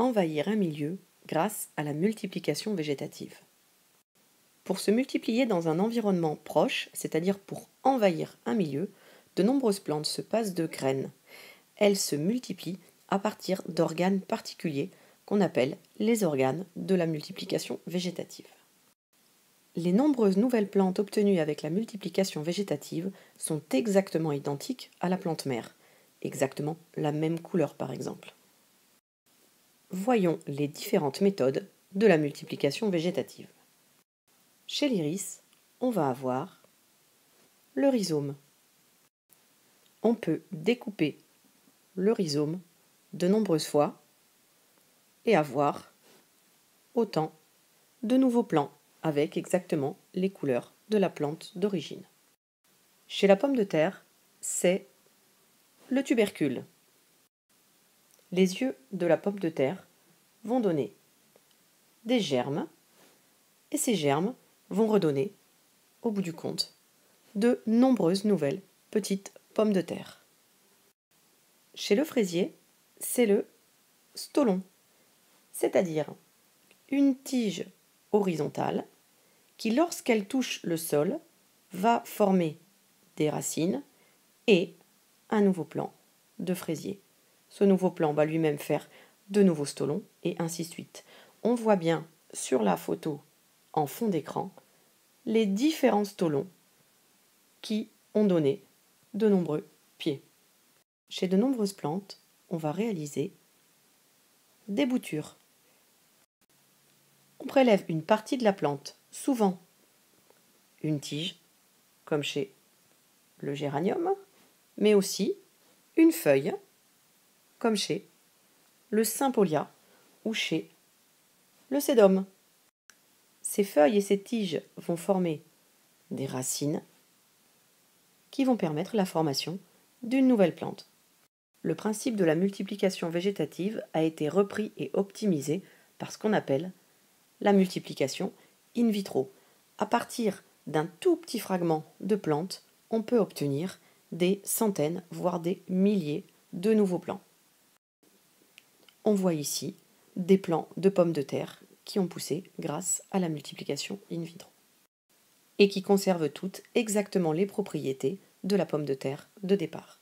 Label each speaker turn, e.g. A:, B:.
A: envahir un milieu grâce à la multiplication végétative. Pour se multiplier dans un environnement proche, c'est-à-dire pour envahir un milieu, de nombreuses plantes se passent de graines. Elles se multiplient à partir d'organes particuliers qu'on appelle les organes de la multiplication végétative. Les nombreuses nouvelles plantes obtenues avec la multiplication végétative sont exactement identiques à la plante mère, exactement la même couleur par exemple. Voyons les différentes méthodes de la multiplication végétative. Chez l'iris, on va avoir le rhizome. On peut découper le rhizome de nombreuses fois et avoir autant de nouveaux plants avec exactement les couleurs de la plante d'origine. Chez la pomme de terre, c'est le tubercule. Les yeux de la pomme de terre vont donner des germes et ces germes vont redonner, au bout du compte, de nombreuses nouvelles petites pommes de terre. Chez le fraisier, c'est le stolon, c'est-à-dire une tige horizontale qui, lorsqu'elle touche le sol, va former des racines et un nouveau plant de fraisier. Ce nouveau plant va lui-même faire de nouveaux stolons et ainsi de suite. On voit bien sur la photo en fond d'écran les différents stolons qui ont donné de nombreux pieds. Chez de nombreuses plantes, on va réaliser des boutures. On prélève une partie de la plante, souvent une tige, comme chez le géranium, mais aussi une feuille, comme chez le Cympolia ou chez le sédum. Ces feuilles et ces tiges vont former des racines qui vont permettre la formation d'une nouvelle plante. Le principe de la multiplication végétative a été repris et optimisé par ce qu'on appelle la multiplication in vitro. À partir d'un tout petit fragment de plante, on peut obtenir des centaines, voire des milliers de nouveaux plants. On voit ici des plants de pommes de terre qui ont poussé grâce à la multiplication in vitro et qui conservent toutes exactement les propriétés de la pomme de terre de départ.